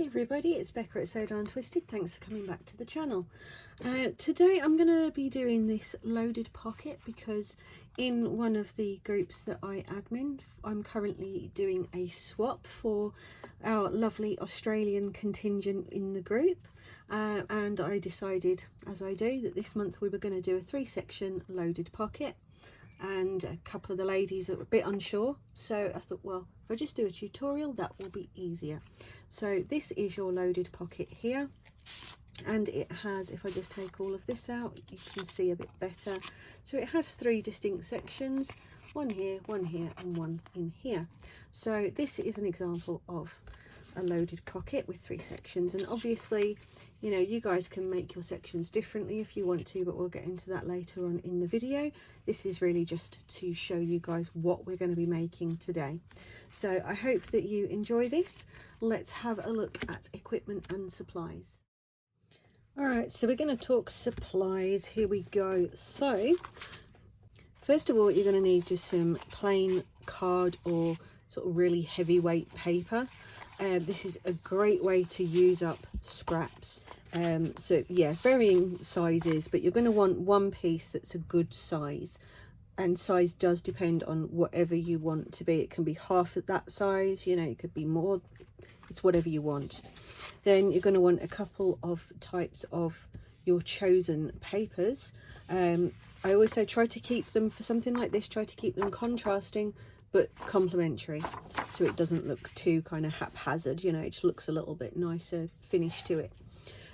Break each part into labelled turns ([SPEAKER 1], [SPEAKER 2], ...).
[SPEAKER 1] everybody, it's Becca at Sewed and Twisted. Thanks for coming back to the channel. Today I'm going to be doing this loaded pocket because in one of the groups that I admin, I'm currently doing a swap for our lovely Australian contingent in the group, and I decided, as I do, that this month we were going to do a 3-section loaded pocket. And a couple of the ladies that were a bit unsure, so I thought, well, if I just do a tutorial that will be easier. So this is your loaded pocket here, and it has, if I just take all of this out, you can see a bit better. So it has 3 distinct sections, one here, and one in here. So this is an example of a loaded pocket with 3 sections, and obviously, you know, you guys can make your sections differently if you want to, but we'll get into that later on in the video. This is really just to show you guys what we're going to be making today. So I hope that you enjoy this. Let's have a look at equipment and supplies. All right, so we're going to talk supplies. Here we go. So first of all, you're going to need just some plain card or sort of really heavyweight paper. This is a great way to use up scraps. So yeah, varying sizes, but you're going to want one piece that's a good size, and size does depend on whatever you want to be. It can be half of that size, you know, it could be more, it's whatever you want. Then you're going to want a couple of types of your chosen papers. I always say try to keep them, for something like this, try to keep them contrasting but complementary, so it doesn't look too kind of haphazard, you know, it just looks a little bit nicer finish to it.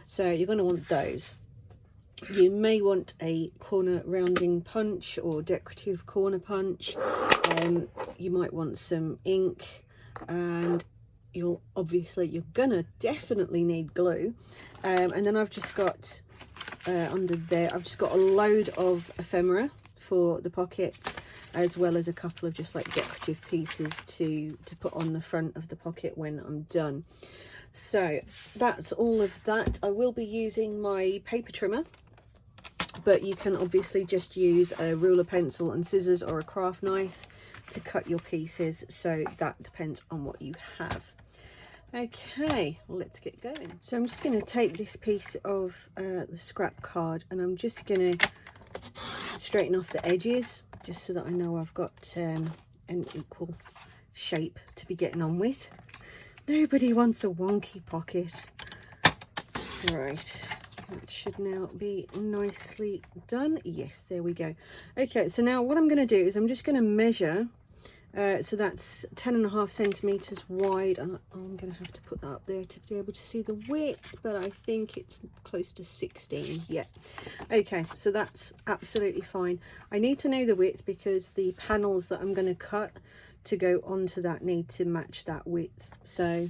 [SPEAKER 1] So you're going to want those. You may want a corner rounding punch or decorative corner punch. You might want some ink, and you're gonna definitely need glue. And then I've just got under there, I've just got a load of ephemera for the pockets, as well as a couple of just like decorative pieces to put on the front of the pocket when I'm done. So that's all of that. I will be using my paper trimmer, but you can obviously just use a ruler, pencil and scissors, or a craft knife to cut your pieces, so that depends on what you have. Okay, let's get going. So I'm just going to take this piece of the scrap card, and I'm just going to straighten off the edges just so that I know I've got an equal shape to be getting on with. Nobody wants a wonky pocket. Right, that should now be nicely done. Yes, there we go. Okay, so now what I'm going to do is I'm just going to measure. So that's 10.5 centimeters wide, and I'm going to have to put that up there to be able to see the width, but I think it's close to 16. Yeah, okay, so that's absolutely fine. I need to know the width because the panels that I'm going to cut to go onto that need to match that width. So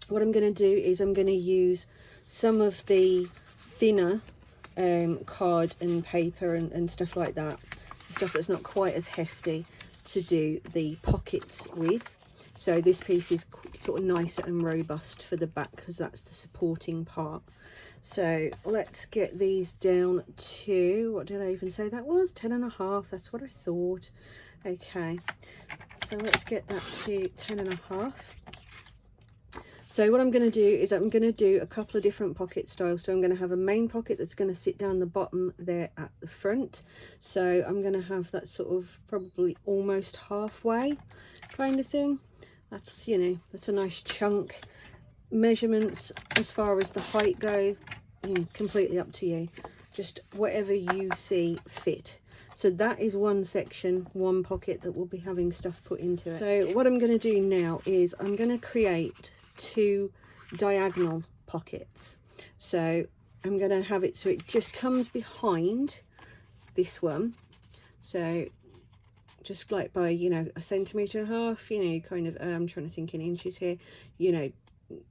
[SPEAKER 1] what I'm going to do is I'm going to use some of the thinner card and paper and stuff like that, stuff that's not quite as hefty, to do the pockets with. So this piece is sort of nicer and robust for the back because that's the supporting part. So let's get these down to, what did I even say that was? 10.5. That's what I thought. Okay, so let's get that to 10.5. So what I'm going to do is I'm going to do a couple of different pocket styles. So I'm going to have a main pocket that's going to sit down the bottom there at the front. So I'm going to have that sort of probably almost halfway kind of thing. That's, you know, that's a nice chunk. Measurements as far as the height go, you know, completely up to you. Just whatever you see fit. So that is one section, one pocket that will be having stuff put into it. So what I'm going to do now is I'm going to create 2 diagonal pockets. So I'm going to have it so it just comes behind this one, so just like by, you know, 1.5 centimeters, you know, kind of I'm trying to think in inches here, you know,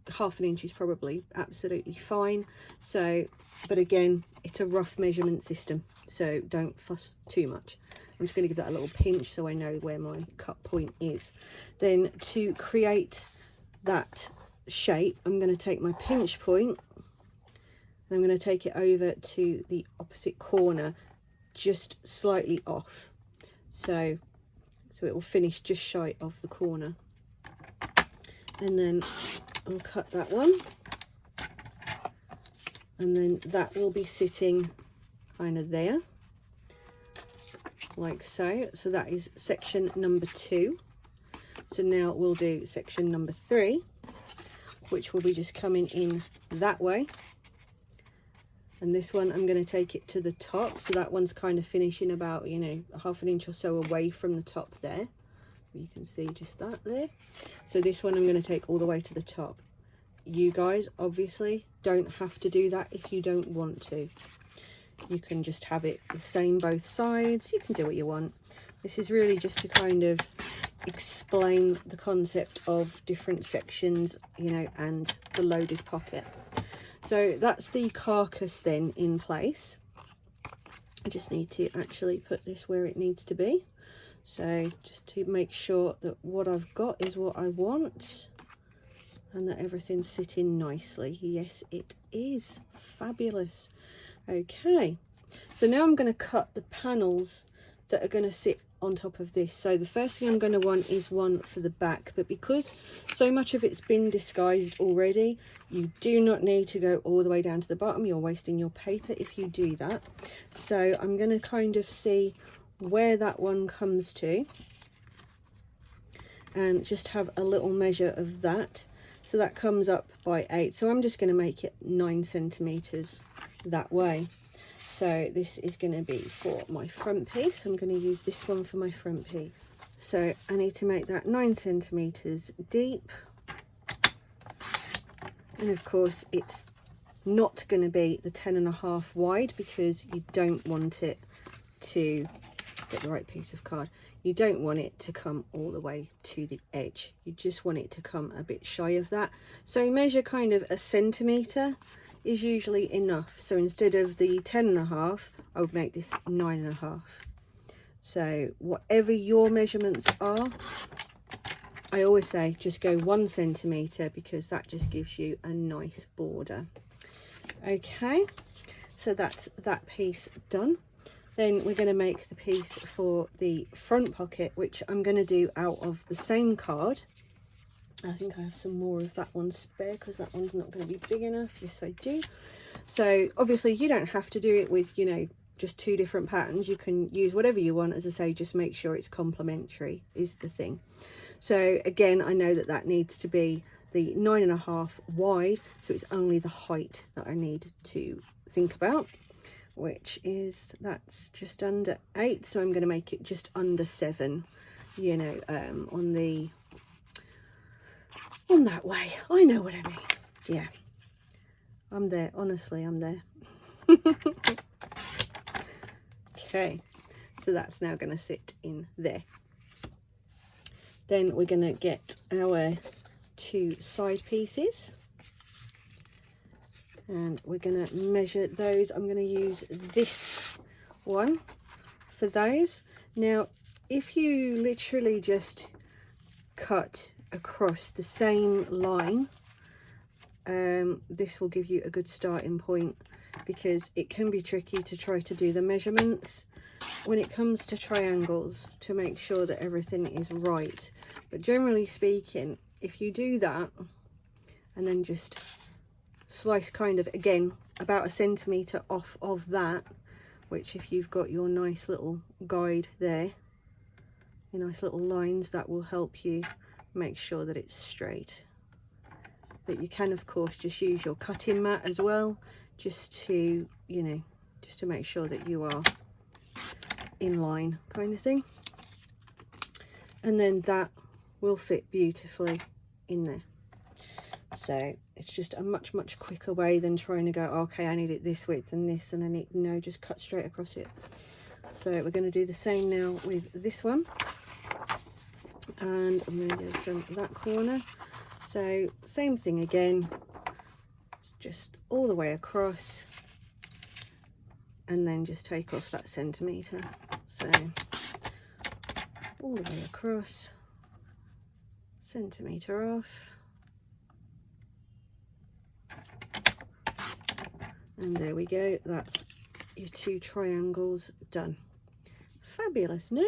[SPEAKER 1] 1/2 inch is probably absolutely fine. So, but again, it's a rough measurement system, so don't fuss too much. I'm just going to give that a little pinch so I know where my cut point is. Then to create that shape, I'm going to take my pinch point and I'm going to take it over to the opposite corner, just slightly off, so it will finish just shy of the corner. and then I'll cut that one, and then that will be sitting kind of there, like so. So that is section number 2. So now we'll do section number 3, which will be just coming in that way. And this one I'm going to take it to the top, so that one's kind of finishing about, you know, 1/2 inch or so away from the top there. You can see just that there. So this one I'm going to take all the way to the top. You guys obviously don't have to do that if you don't want to. You can just have it the same both sides. You can do what you want. This is really just to kind of explain the concept of different sections, you know, and the loaded pocket. So that's the carcass then in place. I just need to actually put this where it needs to be. So just to make sure that what I've got is what I want and that everything's sitting nicely. Yes, it is. Fabulous. Okay, so now I'm going to cut the panels that are going to sit on top of this. So the first thing I'm going to want is one for the back, but because so much of it's been disguised already, you do not need to go all the way down to the bottom. You're wasting your paper if you do that. So I'm going to kind of see where that one comes to and just have a little measure of that. So that comes up by 8, so I'm just going to make it 9 centimeters that way. So this is going to be for my front piece. I'm going to use this one for my front piece. So I need to make that 9 centimeters deep, and of course it's not going to be the 10.5 wide, because you don't want it to get the right piece of card. You don't want it to come all the way to the edge. You just want it to come a bit shy of that. So measure kind of 1 centimeter is usually enough. So instead of the 10.5, I would make this 9.5. So whatever your measurements are, I always say just go 1 centimeter, because that just gives you a nice border. Okay, so that's that piece done. Then we're going to make the piece for the front pocket, which I'm going to do out of the same card. I think I have some more of that one spare, because that one's not going to be big enough. Yes, I do. So obviously you don't have to do it with, you know, just 2 different patterns. You can use whatever you want. As I say, just make sure it's complementary is the thing. So again, I know that that needs to be the 9.5 wide, so it's only the height that I need to think about, which is, that's just under 8, so I'm going to make it just under 7, you know, on that way. I know what I mean. Yeah, I'm there, honestly, I'm there. Okay, so that's now going to sit in there. Then we're going to get our 2 side pieces, and we're going to measure those. I'm going to use this one for those. Now if you literally just cut across the same line, this will give you a good starting point, because it can be tricky to try to do the measurements when it comes to triangles to make sure that everything is right. But generally speaking, if you do that and then just slice kind of, again, about 1 centimeter off of that, which if you've got your nice little guide there, your nice little lines, that will help you make sure that it's straight. But you can of course just use your cutting mat as well, just to, you know, just to make sure that you are in line, kind of thing. And then that will fit beautifully in there. So it's just a much quicker way than trying to go, okay, I need it this width and this, and I need, no, just cut straight across it. So we're going to do the same now with this one, and I'm going to go from that corner. So same thing again, just all the way across, and then just take off that centimetre. So all the way across, centimetre off, and there we go. That's your 2 triangles done. Fabulous, no?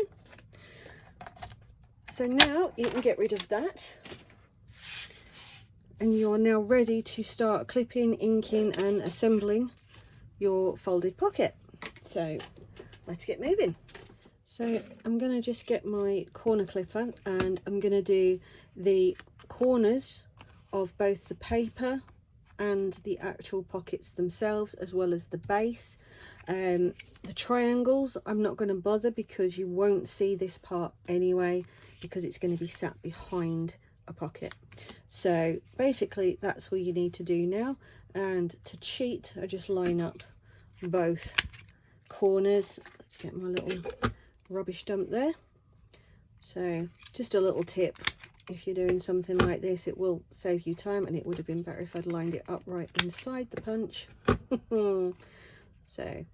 [SPEAKER 1] So now you can get rid of that, and you're now ready to start clipping, inking and assembling your folded pocket. So let's get moving. So I'm going to just get my corner clipper and I'm going to do the corners of both the paper and the actual pockets themselves, as well as the base. The triangles I'm not going to bother because you won't see this part anyway, because it's going to be sat behind a pocket. So basically that's all you need to do now. And to cheat, I just line up both corners. Let's get my little rubbish dump there. So just a little tip, if you're doing something like this, it will save you time, and it would have been better if I'd lined it up right inside the punch. So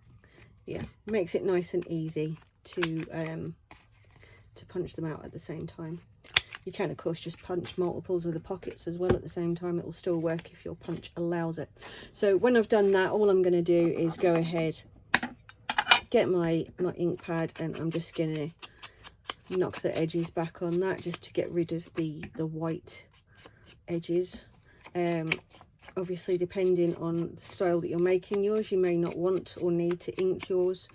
[SPEAKER 1] yeah, makes it nice and easy to punch them out at the same time. You can of course just punch multiples of the pockets as well at the same time. It will still work if your punch allows it. So when I've done that, all I'm going to do is go ahead, get my ink pad, and I'm just going to knock the edges back on that just to get rid of the white edges. Obviously depending on the style that you're making yours, you may not want or need to ink yours,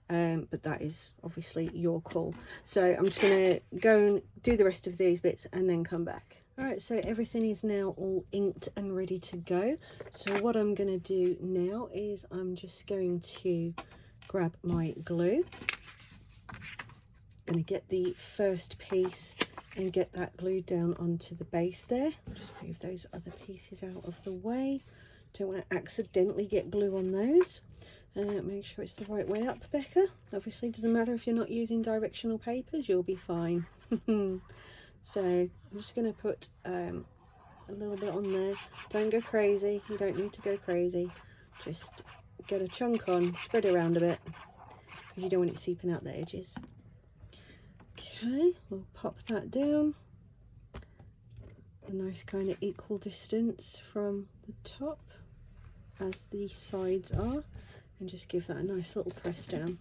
[SPEAKER 1] but that is obviously your call. So I'm just going to go and do the rest of these bits and then come back. Alright, so everything is now all inked and ready to go. So what I'm going to do now is I'm just going to grab my glue. Going to get the first piece and get that glued down onto the base there. Just move those other pieces out of the way. Don't want to accidentally get glue on those. Make sure it's the right way up, Becca. Obviously it doesn't matter if you're not using directional papers, you'll be fine. So I'm just going to put a little bit on there. Don't go crazy, you don't need to go crazy. Just get a chunk on, spread it around a bit, because you don't want it seeping out the edges. Okay, we'll pop that down a nice kind of equal distance from the top as the sides are, and just give that a nice little press down.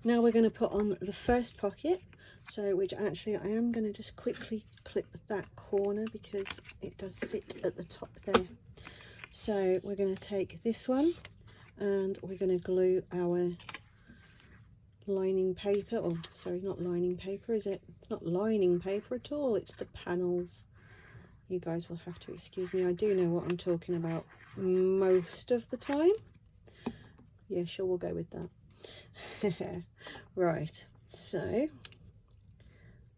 [SPEAKER 1] Now we're going to put on the first pocket, so which actually I am going to just quickly clip that corner because it does sit at the top there. So we're going to take this one and we're going to glue our lining paper, or sorry, not lining paper, is it? It's not lining paper at all, it's the panels. You guys will have to excuse me, I do know what I'm talking about most of the time. Yeah, sure, we'll go with that. Right, so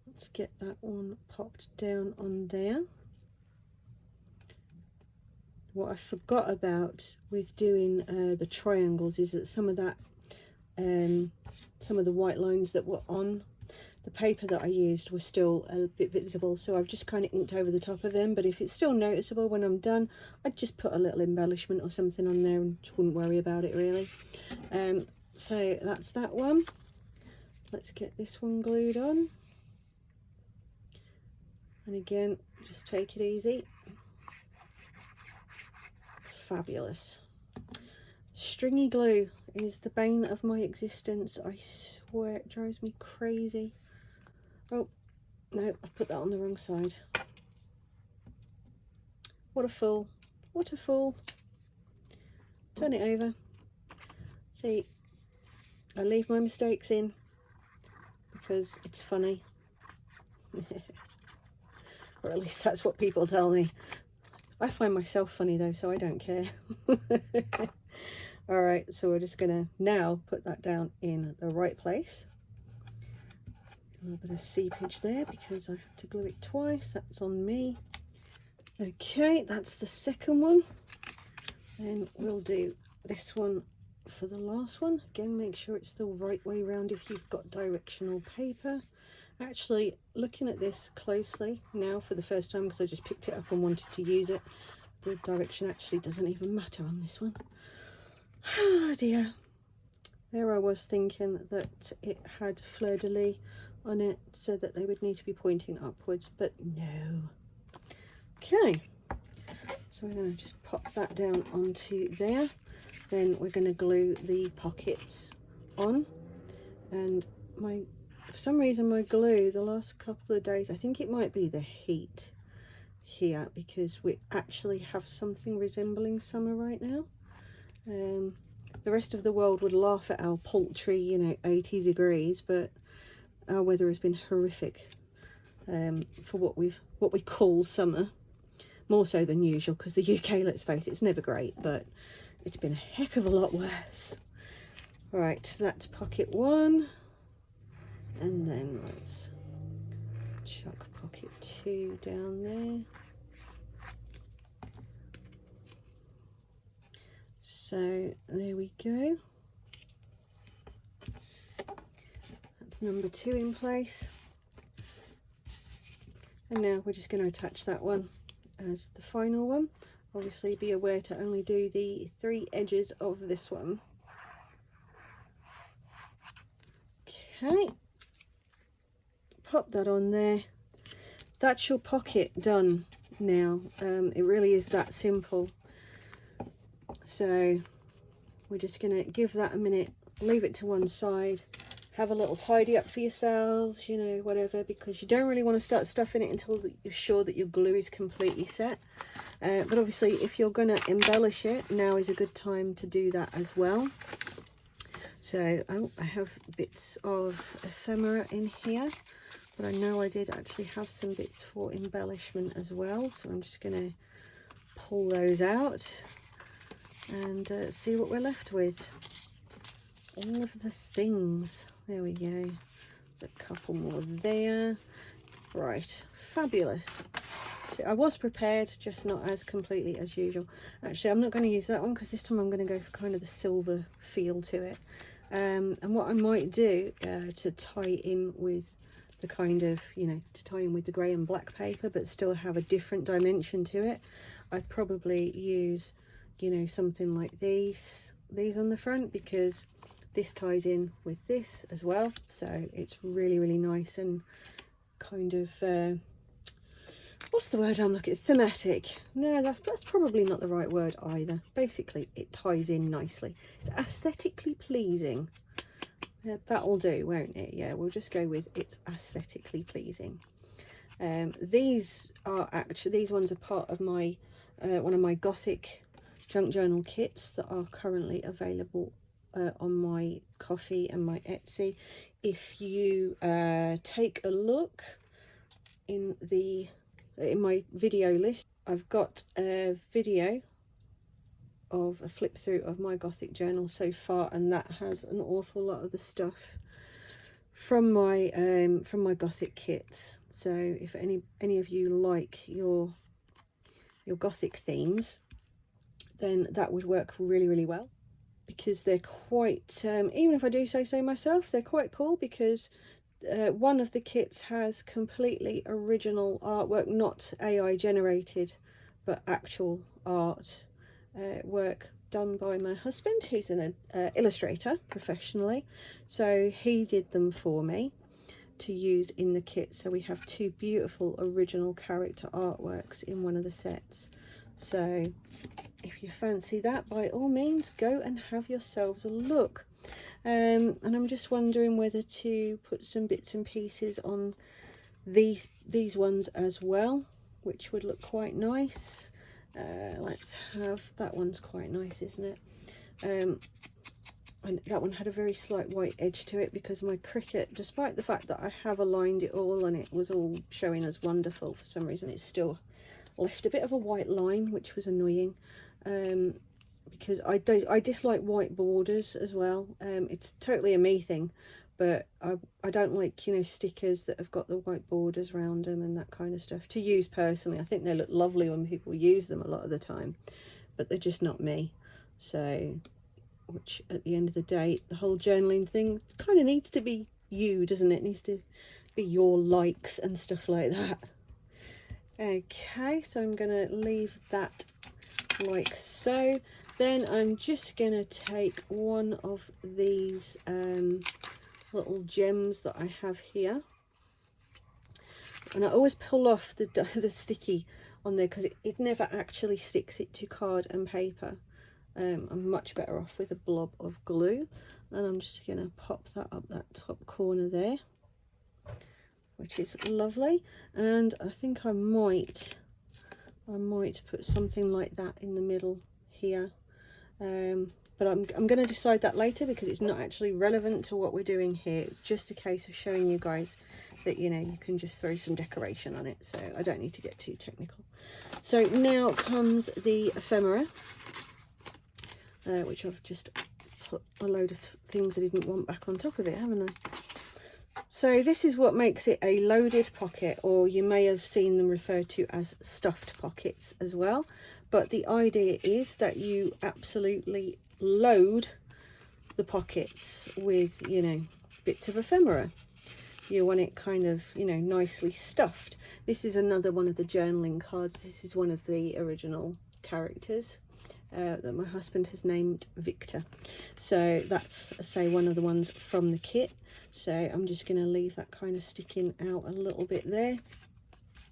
[SPEAKER 1] let's get that one popped down on there. What I forgot about with doing the triangles is that some of that some of the white lines that were on the paper that I used were still a bit visible, so I've just kind of inked over the top of them. But if it's still noticeable when I'm done, I'd just put a little embellishment or something on there and just wouldn't worry about it really. So that's that one. Let's get this one glued on, and again just take it easy. Fabulous. Stringy glue is the bane of my existence. I swear it drives me crazy. Oh no, I've put that on the wrong side. What a fool, what a fool. Turn it over. See, I leave my mistakes in because it's funny. Or at least that's what people tell me. I find myself funny though, so I don't care. Alright, so we're just gonna now put that down in the right place. A little bit of seepage there because I have to glue it twice, that's on me. Okay, that's the second one. Then we'll do this one for the last one. Again, make sure it's the right way round if you've got directional paper. Actually, looking at this closely now for the first time, because I just picked it up and wanted to use it, the direction actually doesn't even matter on this one. Oh dear. There I was thinking that it had fleur-de-lis on it, so that they would need to be pointing upwards, but no. Okay, so we're going to just pop that down onto there. Then we're going to glue the pockets on, and for some reason my glue the last couple of days, I think it might be the heat, here because we actually have something resembling summer right now. The rest of the world would laugh at our paltry, you know, 80 degrees, but our weather has been horrific for what we call summer, more so than usual, because the UK, let's face it, it's never great, but it's been a heck of a lot worse. Right, so that's pocket 1, and then let's chuck pocket 2 down there. So there we go. That's number 2 in place. And now we're just going to attach that one as the final one. Obviously be aware to only do the 3 edges of this one. Okay, pop that on there. That's your pocket done now. It really is that simple. So we're just going to give that a minute, leave it to one side, have a little tidy up for yourselves, you know, whatever, because you don't really want to start stuffing it until you're sure that your glue is completely set. But obviously if you're going to embellish it, now is a good time to do that as well. So I have bits of ephemera in here, but I know I did actually have some bits for embellishment as well, so I'm just going to pull those out and see what we're left with. All of the things. There we go. There's a couple more there. Right, fabulous. So I was prepared, just not as completely as usual. Actually, I'm not going to use that one because this time I'm going to go for kind of the silver feel to it. And what I might do to tie in with the kind of, you know, to tie in with the grey and black paper but still have a different dimension to it, I'd probably use, you know, something like these on the front, because this ties in with this as well, so it's really, really nice and kind of what's the word I'm looking at? Thematic. No, that's probably not the right word either. Basically it ties in nicely. It's aesthetically pleasing. That'll do, won't it? Yeah, we'll just go with it's aesthetically pleasing. These ones are part of my one of my Gothic junk journal kits that are currently available on my Ko-fi and my Etsy. If you take a look in my video list, I've got a video of a flip through of my Gothic journal so far, and that has an awful lot of the stuff from my Gothic kits. So if any of you like your Gothic themes, then that would work really, really well, because they're quite even if I do say so myself, they're quite cool, because one of the kits has completely original artwork, not AI generated but actual art work done by my husband, who's an illustrator professionally, so he did them for me to use in the kit. So we have 2 beautiful original character artworks in one of the sets. So if you fancy that, by all means go and have yourselves a look. And I'm just wondering whether to put some bits and pieces on these ones as well, which would look quite nice. Let's have, that one's quite nice, isn't it? And that one had a very slight white edge to it, because my Cricut, despite the fact that I have aligned it all and it was all showing as wonderful, for some reason it still left a bit of a white line, which was annoying. Because I dislike white borders as well. It's totally a me thing, but I don't like, you know, stickers that have got the white borders around them and that kind of stuff to use personally. I think they look lovely when people use them a lot of the time, but they're just not me. So, which at the end of the day, the whole journaling thing kind of needs to be you, doesn't it? It needs to be your likes and stuff like that. Okay, so I'm going to leave that like so. Then I'm just going to take one of these little gems that I have here, and I always pull off the sticky on there, because it never actually sticks it to card and paper. I'm much better off with a blob of glue, and I'm just going to pop that up that top corner there, which is lovely. And I think I might I might put something like that in the middle here, but I'm going to decide that later because it's not actually relevant to what we're doing here. It's just a case of showing you guys that, you know, you can just throw some decoration on it, so I don't need to get too technical. So now comes the ephemera, which I've just put a load of things I didn't want back on top of it, haven't I? So this is what makes it a loaded pocket, or you may have seen them referred to as stuffed pockets as well. But the idea is that you absolutely load the pockets with, you know, bits of ephemera. You want it kind of, you know, nicely stuffed. This is another one of the journaling cards. This is one of the original characters that my husband has named Victor. So that's, say, one of the ones from the kit. So I'm just going to leave that kind of sticking out a little bit there.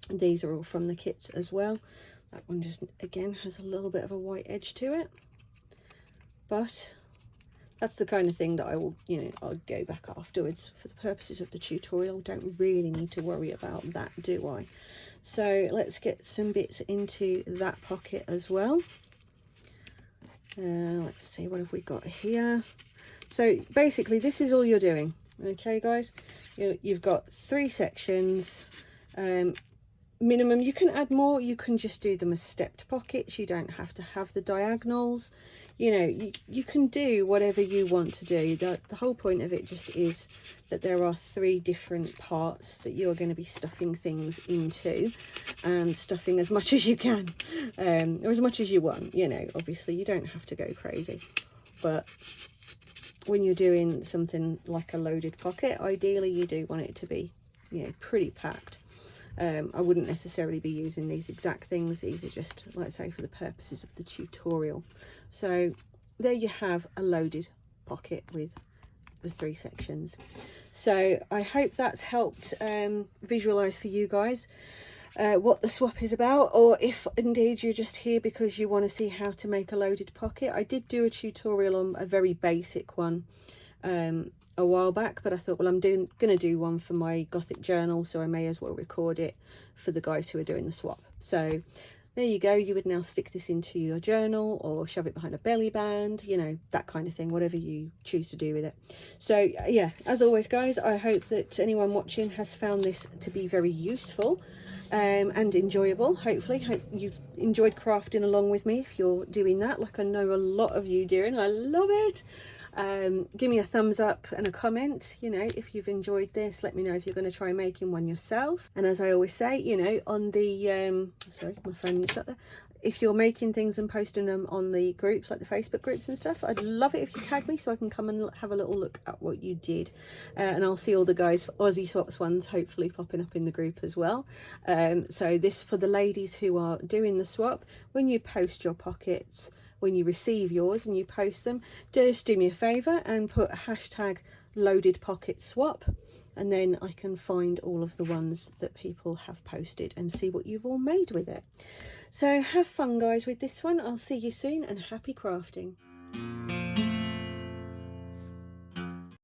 [SPEAKER 1] And these are all from the kits as well. That one just, again, has a little bit of a white edge to it. But that's the kind of thing that I will, you know, I'll go back afterwards for the purposes of the tutorial. Don't really need to worry about that, do I? So let's get some bits into that pocket as well. Let's see, what have we got here? So basically this is all you're doing, okay guys? You've got 3 sections, minimum. You can add more, you can just do them as stepped pockets. You don't have to have the diagonals. You know, you can do whatever you want to do. The whole point of it just is that there are 3 different parts that you're going to be stuffing things into, and stuffing as much as you can, or as much as you want. You know, obviously you don't have to go crazy, but when you're doing something like a loaded pocket, ideally you do want it to be, you know, pretty packed. I wouldn't necessarily be using these exact things. These are just, like I say, for the purposes of the tutorial. So there you have a loaded pocket with the 3 sections. So I hope that's helped visualize for you guys what the swap is about, or if indeed you're just here because you want to see how to make a loaded pocket. I did do a tutorial on a very basic one a while back, but I thought, well, I'm going to do one for my Gothic journal, so I may as well record it for the guys who are doing the swap. So there you go. You would now stick this into your journal or shove it behind a belly band, you know, that kind of thing, whatever you choose to do with it. So yeah, as always guys, I hope that anyone watching has found this to be very useful and enjoyable. Hopefully, hope you've enjoyed crafting along with me if you're doing that, like I know a lot of you do, and I love it. Give me a thumbs up and a comment, you know, if you've enjoyed this. Let me know if you're going to try making one yourself. And as I always say, you know, on the sorry, my phone is shut there. If you're making things and posting them on the groups, like the Facebook groups and stuff, I'd love it if you tag me so I can come and have a little look at what you did. And I'll see all the guys, Aussie Swaps ones, hopefully popping up in the group as well. So this, for the ladies who are doing the swap, when you post your pockets, when you receive yours and you post them, just do me a favour and put hashtag loaded pocket swap, and then I can find all of the ones that people have posted and see what you've all made with it. So have fun guys with this one. I'll see you soon, and happy crafting.